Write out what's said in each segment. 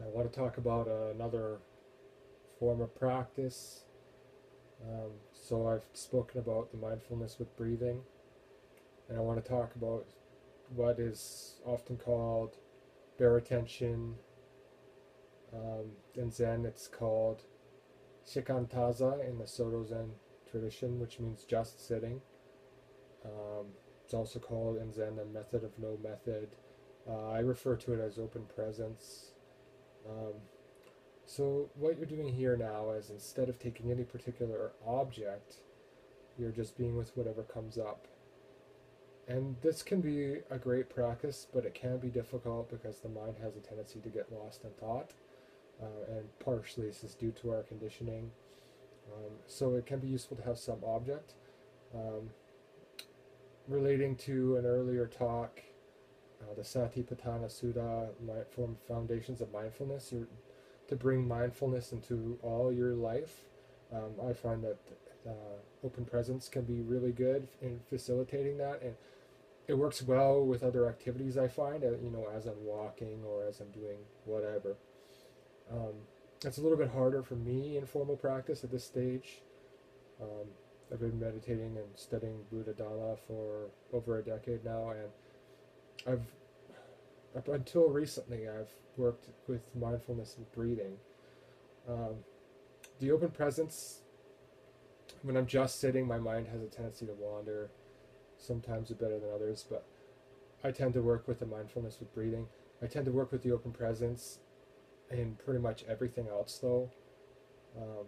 I want to talk about another form of practice. So I've spoken about the mindfulness with breathing, and I want to talk about what is often called bare attention. In Zen, it's called shikantaza in the Soto Zen tradition, which means just sitting. It's also called in Zen the method of no method. I refer to it as open presence. Um, So what you're doing here now is instead of taking any particular object, you're just being with whatever comes up. And this can be a great practice, but it can be difficult because the mind has a tendency to get lost in thought. And partially this is due to our conditioning. So it can be useful to have some object. Um, Relating to an earlier talk, the Satipatthana Sutta, from Foundations of Mindfulness, to bring mindfulness into all your life. I find that open presence can be really good in facilitating that, and it works well with other activities. I find, as I'm walking or as I'm doing whatever. Um, it's a little bit harder for me in formal practice at this stage. Um, I've been meditating and studying Buddha Dhamma for over a decade now, and I've up until recently I've worked with mindfulness and breathing. Um, the open presence, when I'm just sitting, my mind has a tendency to wander, sometimes better than others, but I tend to work with the mindfulness with breathing. I tend to work with the open presence in pretty much everything else, though, um,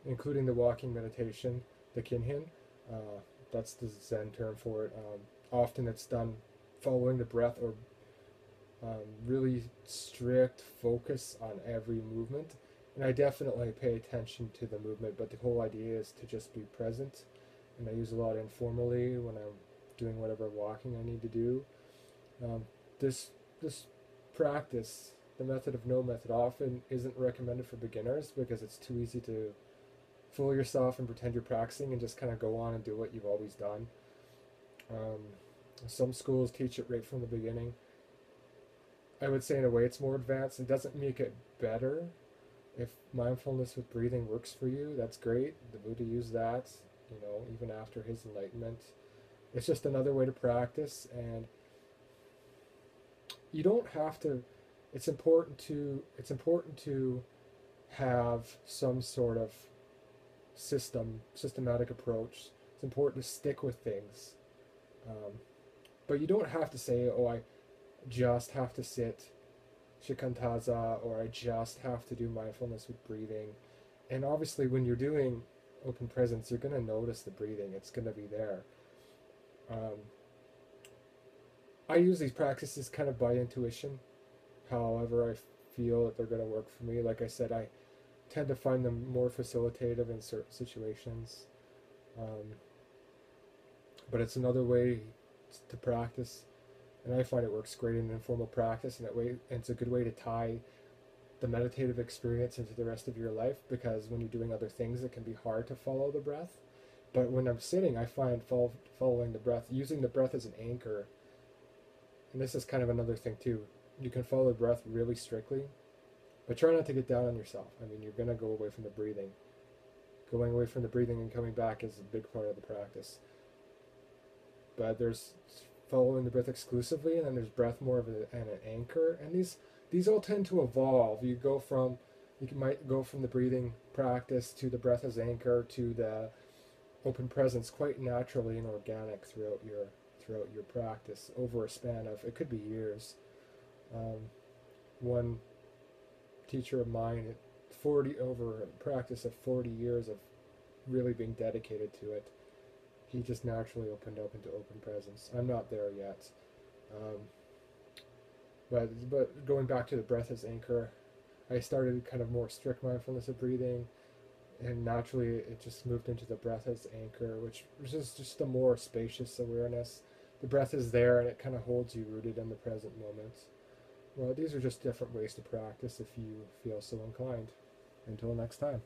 including the walking meditation, the kinhin. Uh, that's the Zen term for it. Often it's done following the breath or really strict focus on every movement. And I definitely pay attention to the movement, but the whole idea is to just be present. And I use a lot informally when I'm doing whatever walking I need to do. Um, this this practice, the method of no method, often isn't recommended for beginners because it's too easy to fool yourself and pretend you're practicing and just kind of go on and do what you've always done. Um, some schools teach it right from the beginning. I would say in a way it's more advanced. It doesn't make it better. If mindfulness with breathing works for you, that's great. The Buddha used that, even after his enlightenment. It's just another way to practice, and you don't have to. It's important to have some sort of systematic approach. It's important to stick with things, um, but you don't have to say, "Oh, I just have to sit shikantaza," or I just have to do mindfulness with breathing. And obviously, when you're doing open presence, you're going to notice the breathing. It's going to be there. Um, I use these practices kind of by intuition. However, I feel that they're going to work for me. Like I said, I tend to find them more facilitative in certain situations. Um, but it's another way to practice, and I find it works great in informal practice, and it's a good way to tie the meditative experience into the rest of your life, because when you're doing other things it can be hard to follow the breath. But when I'm sitting, I find following the breath, using the breath as an anchor, and this is kind of another thing too. You can follow the breath really strictly, but try not to get down on yourself. I mean, you're going to go away from the breathing. Going away from the breathing and coming back is a big part of the practice. But there's following the breath exclusively, and then there's breath more of an anchor. And these all tend to evolve. Might go from the breathing practice to the breath as anchor to the open presence quite naturally and organic throughout your practice over a span of, it could be years. One teacher of mine, 40 over a practice of 40 years of really being dedicated to it, he just naturally opened up into open presence. I'm not there yet. Um, but going back to the breath as anchor, I started kind of more strict mindfulness of breathing, and naturally it just moved into the breath as anchor, which is just a more spacious awareness. The breath is there and it kind of holds you rooted in the present moment. Well, these are just different ways to practice if you feel so inclined. Until next time.